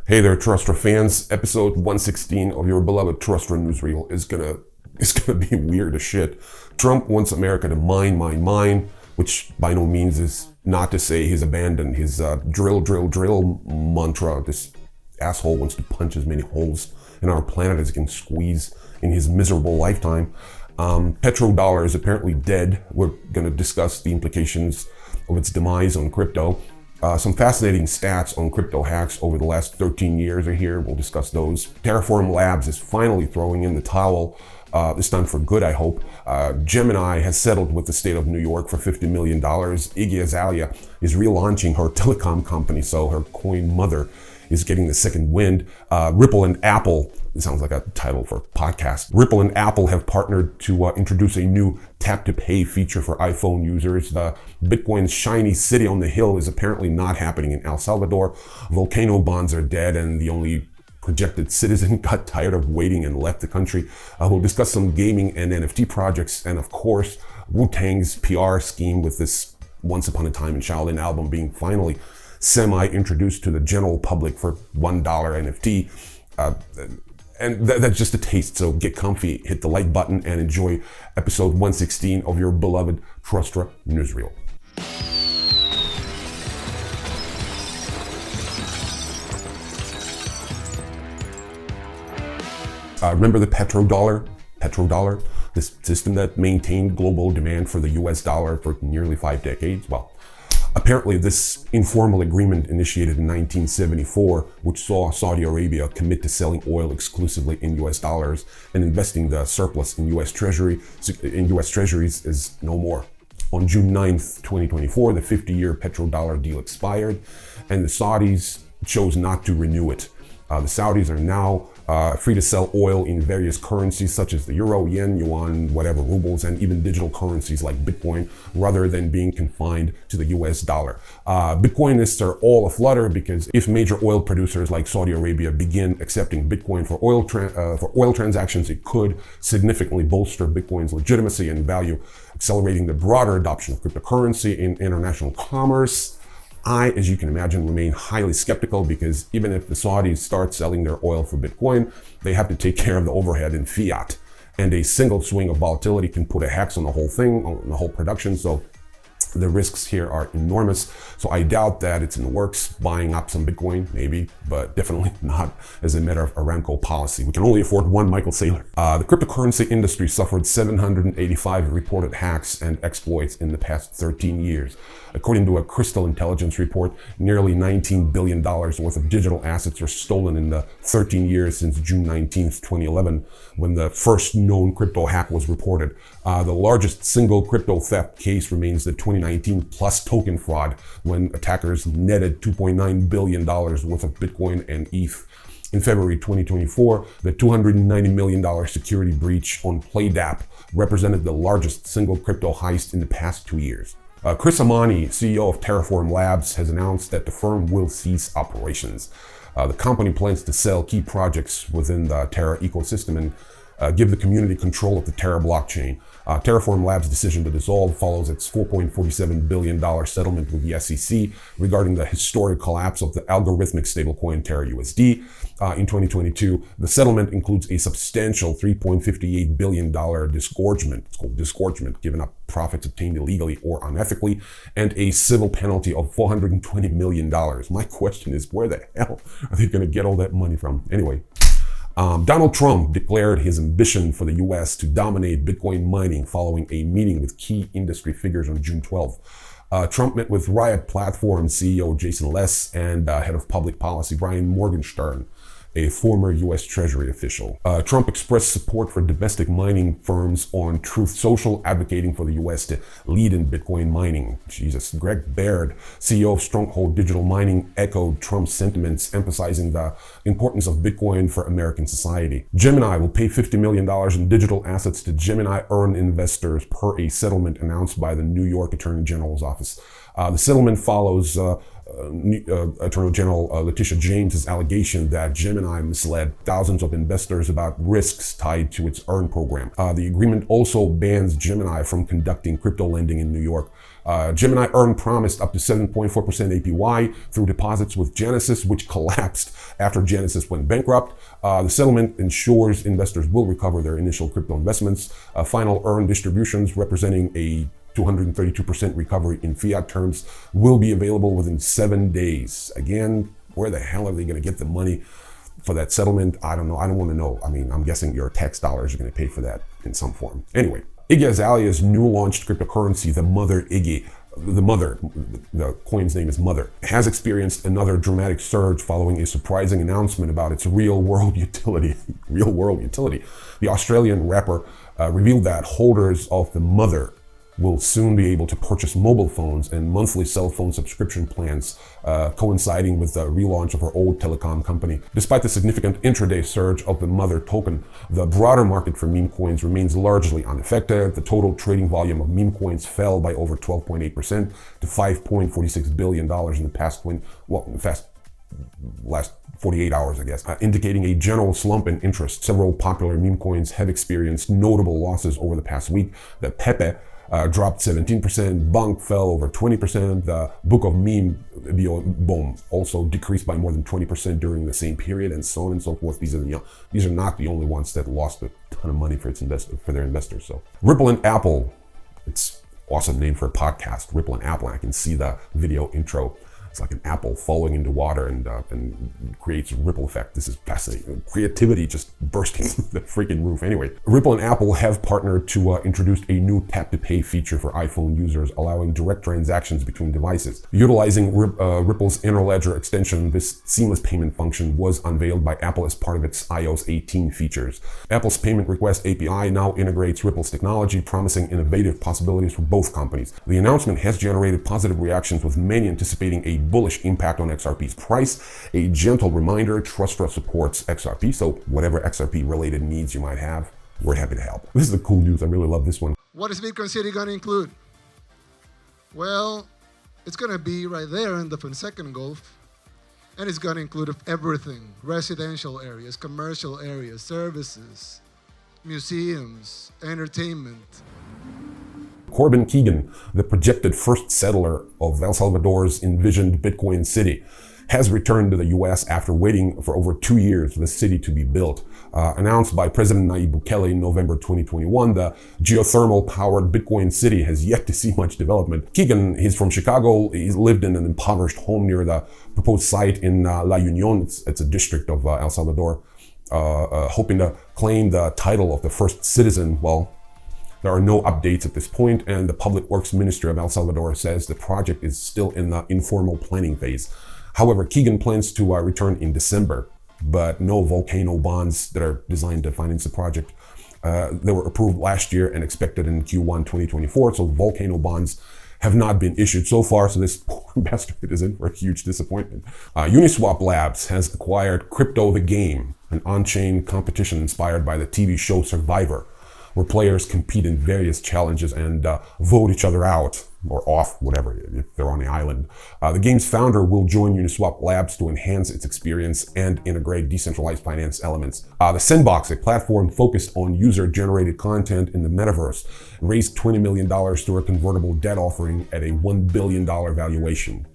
Hey there, TRASTRA fans. Episode 116 of your beloved TRASTRA Newsreel is gonna be weird as shit. Trump wants America to mine, which by no means is not to say he's abandoned his drill mantra. This asshole wants to punch as many holes in our planet as he can squeeze in his miserable lifetime. Petrodollar is apparently dead. We're gonna discuss the implications of its demise on crypto. Some fascinating stats on crypto hacks over the last 13 years are here. We'll discuss those. Terraform Labs is finally throwing in the towel, this time for good, I hope. Gemini has settled with the state of New York for $50 million. Iggy Azalea is relaunching her telecom company, so her coin mother is getting the second wind. Ripple and Apple, it sounds like a title for a podcast. Ripple and Apple have partnered to introduce a new tap-to-pay feature for iPhone users. Bitcoin's shiny city on the hill is apparently not happening in El Salvador. Volcano bonds are dead, and the only projected citizen got tired of waiting and left the country. We'll discuss some gaming and NFT projects, and of course, Wu-Tang's PR scheme with this Once Upon a Time in Shaolin album being finally semi-introduced to the general public for $1 NFT. And that's just a taste, so get comfy, hit the like button, and enjoy episode 116 of your beloved TRASTRA Newsreel. Remember the petrodollar, this system that maintained global demand for the US dollar for nearly 5 decades? Well, apparently this informal agreement initiated in 1974, which saw Saudi Arabia commit to selling oil exclusively in US dollars and investing the surplus in US treasuries, is no more. On June 9th, 2024, the 50-year petrodollar deal expired, and the Saudis chose not to renew it. The Saudis are now free to sell oil in various currencies such as the euro, yen, yuan, whatever, rubles, and even digital currencies like Bitcoin, rather than being confined to the US dollar. Bitcoinists are all aflutter because if major oil producers like Saudi Arabia begin accepting Bitcoin for oil transactions, it could significantly bolster Bitcoin's legitimacy and value, accelerating the broader adoption of cryptocurrency in international commerce. I, as you can imagine, remain highly skeptical because even if the Saudis start selling their oil for Bitcoin, they have to take care of the overhead in fiat. And a single swing of volatility can put a hex on the whole thing, on the whole production. So the risks here are enormous. So I doubt that it's in the works, buying up some Bitcoin, maybe, but definitely not as a matter of Aramco policy. We can only afford one Michael Saylor. The cryptocurrency industry suffered 785 reported hacks and exploits in the past 13 years. According to a Crystal Intelligence report, nearly $19 billion worth of digital assets are stolen in the 13 years since June 19th, 2011, when the first known crypto hack was reported. The largest single crypto theft case remains the 2019 Plus token fraud, when attackers netted $2.9 billion worth of Bitcoin and ETH. In February 2024, the $290 million security breach on PlayDAP represented the largest single crypto heist in the past 2 years. Chris Amani, CEO of Terraform Labs, has announced that the firm will cease operations. The company plans to sell key projects within the Terra ecosystem and give the community control of the Terra blockchain. Terraform Labs' decision to dissolve follows its $4.47 billion settlement with the SEC regarding the historic collapse of the algorithmic stablecoin Terra USD. In 2022, the settlement includes a substantial $3.58 billion disgorgement. It's called disgorgement, giving up profits obtained illegally or unethically, and a civil penalty of $420 million. My question is, where the hell are they going to get all that money from? Anyway. Donald Trump declared his ambition for the US to dominate Bitcoin mining following a meeting with key industry figures on June 12th. Trump met with Riot Platform CEO Jason Les and head of public policy Brian Morgenstern, a former US Treasury official. Trump expressed support for domestic mining firms on Truth Social, advocating for the US to lead in Bitcoin mining. Jesus. Greg Baird, CEO of Stronghold Digital Mining, echoed Trump's sentiments, emphasizing the importance of Bitcoin for American society. Gemini will pay $50 million in digital assets to Gemini Earn investors per a settlement announced by the New York Attorney General's office. The settlement follows Attorney General Letitia James's allegation that Gemini misled thousands of investors about risks tied to its Earn program. The agreement also bans Gemini from conducting crypto lending in New York. Gemini Earn promised up to 7.4% APY through deposits with Genesis, which collapsed after Genesis went bankrupt. The settlement ensures investors will recover their initial crypto investments. Final Earn distributions representing a 232% recovery in fiat terms will be available within 7 days. Again, where the hell are they going to get the money for that settlement? I don't know. I don't want to know. I mean, I'm guessing your tax dollars are going to pay for that in some form. Anyway, Iggy Azalea's new launched cryptocurrency, the Mother Iggy, the coin's name is Mother, has experienced another dramatic surge following a surprising announcement about its real-world utility. Real-world utility. The Australian rapper revealed that holders of the Mother will soon be able to purchase mobile phones and monthly cell phone subscription plans, coinciding with the relaunch of her old telecom company. Despite the significant intraday surge of the Mother token, the broader market for meme coins remains largely unaffected. The total trading volume of meme coins fell by over 12.8% to $5.46 billion in the last 48 hours, I guess, indicating a general slump in interest. Several popular meme coins have experienced notable losses over the past week. The Pepe dropped 17%, Bunk fell over 20%, the Book of Meme Boom also decreased by more than 20% during the same period, and so on and so forth. These are not the only ones that lost a ton of money for their investors. So Ripple and Apple, it's awesome name for a podcast, Ripple and Apple. I can see the video intro. It's like an apple falling into water and creates a ripple effect. This is fascinating. Creativity just bursting the freaking roof. Anyway, Ripple and Apple have partnered to introduce a new tap-to-pay feature for iPhone users, allowing direct transactions between devices. Utilizing Ripple's Interledger extension, this seamless payment function was unveiled by Apple as part of its iOS 18 features. Apple's Payment Request API now integrates Ripple's technology, promising innovative possibilities for both companies. The announcement has generated positive reactions, with many anticipating a bullish impact on XRP's price. A gentle reminder, TRASTRA supports XRP, so whatever XRP related needs you might have, we're happy to help. This is the cool news. I really love this one. What is Bitcoin City going to include? Well, it's going to be right there in the Fonseca Gulf, and it's going to include everything: residential areas, commercial areas, services, museums, entertainment. Corbin Keegan, the projected first settler of El Salvador's envisioned Bitcoin city, has returned to the U.S. after waiting for over 2 years for the city to be built. Announced by President Nayib Bukele in November 2021, the geothermal-powered Bitcoin city has yet to see much development. Keegan, he's from Chicago. He's lived in an impoverished home near the proposed site in La Union. It's a district of El Salvador, hoping to claim the title of the first citizen. Well, there are no updates at this point, and the Public Works Ministry of El Salvador says the project is still in the informal planning phase. However, Keegan plans to return in December, but no volcano bonds that are designed to finance the project. They were approved last year and expected in Q1 2024, so volcano bonds have not been issued so far, so this poor bastard is in for a huge disappointment. Uniswap Labs has acquired Crypto the Game, an on-chain competition inspired by the TV show Survivor, where players compete in various challenges and vote each other out or off, whatever, if they're on the island. The game's founder will join Uniswap Labs to enhance its experience and integrate decentralized finance elements. The Sandbox, a platform focused on user-generated content in the metaverse, raised $20 million through a convertible debt offering at a $1 billion valuation.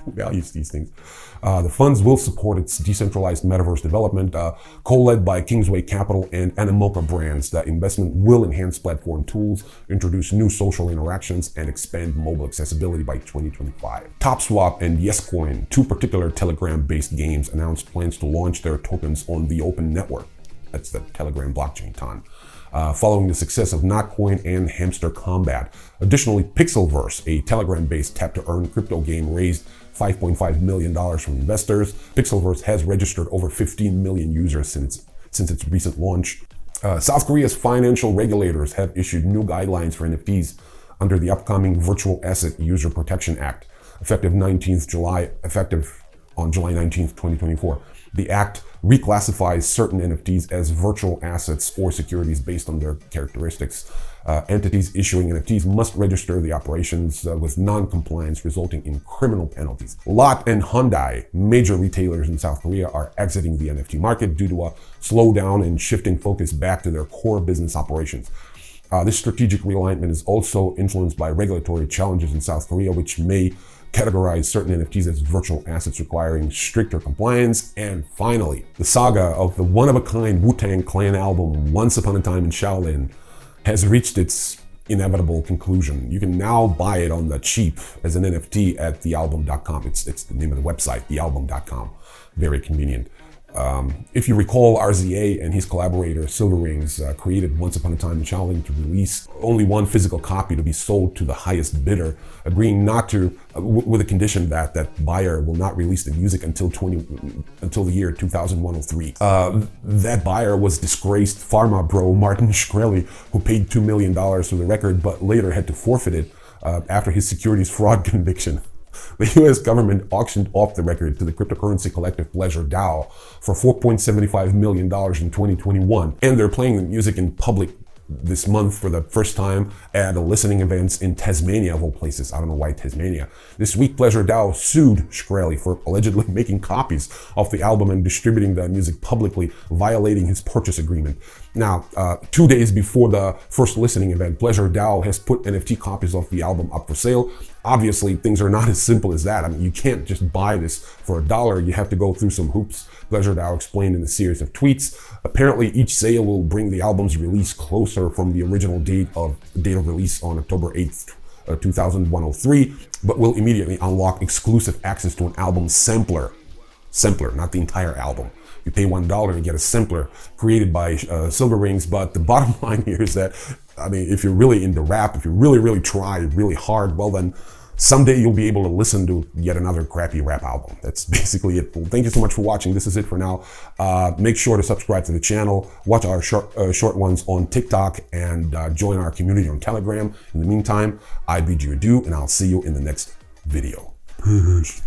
Values these things. The funds will support its decentralized metaverse development, co-led by Kingsway Capital and Animoca Brands. The investment will enhance platform tools, introduce new social interactions, and expand mobile accessibility by 2025. TopSwap and YesCoin, two particular Telegram-based games, announced plans to launch their tokens on the Open Network. That's the Telegram blockchain, ton. Following the success of Notcoin and Hamster Combat. Additionally, Pixelverse, a Telegram-based tap-to-earn crypto game, raised $5.5 million from investors. Pixelverse has registered over 15 million users since its recent launch. South Korea's financial regulators have issued new guidelines for NFTs under the upcoming Virtual Asset User Protection Act, effective on July 19th, 2024. The act reclassifies certain NFTs as virtual assets or securities based on their characteristics. Entities issuing NFTs must register the operations with non-compliance, resulting in criminal penalties. Lot and Hyundai, major retailers in South Korea, are exiting the NFT market due to a slowdown and shifting focus back to their core business operations. This strategic realignment is also influenced by regulatory challenges in South Korea, which may categorize certain NFTs as virtual assets requiring stricter compliance. And finally, the saga of the one-of-a-kind Wu-Tang Clan album Once Upon a Time in Shaolin has reached its inevitable conclusion. You can now buy it on the cheap as an NFT at thealbum.com. It's the name of the website, thealbum.com. Very convenient. If you recall, RZA and his collaborator Silver Rings created Once Upon a Time in Shaolin to release only one physical copy to be sold to the highest bidder, agreeing not to, with a condition that that buyer will not release the music until the year 2103. That buyer was disgraced pharma bro Martin Shkreli, who paid $2 million for the record, but later had to forfeit it after his securities fraud conviction. The US government auctioned off the record to the cryptocurrency collective Pleasure DAO for $4.75 million in 2021. And they're playing the music in public this month for the first time at a listening events in Tasmania, of all places. I don't know why Tasmania. This week, Pleasure DAO sued Shkreli for allegedly making copies of the album and distributing the music publicly, violating his purchase agreement. Now, 2 days before the first listening event, Pleasure DAO has put NFT copies of the album up for sale. Obviously, things are not as simple as that. I mean, you can't just buy this for $1. You have to go through some hoops, Pleasure DAO explained in a series of tweets. Apparently, each sale will bring the album's release closer from the original date of release on October 8th, 2103, but will immediately unlock exclusive access to an album sampler, not the entire album. You pay $1 and get a sampler created by Silver Rings. But the bottom line here is that, I mean, if you're really into rap, if you really try really hard, well then, someday you'll be able to listen to yet another crappy rap album. That's basically it. Well, thank you so much for watching. This is it for now. Make sure to subscribe to the channel, watch our short ones on TikTok, and join our community on Telegram. In the meantime, I bid you adieu, and I'll see you in the next video. Peace.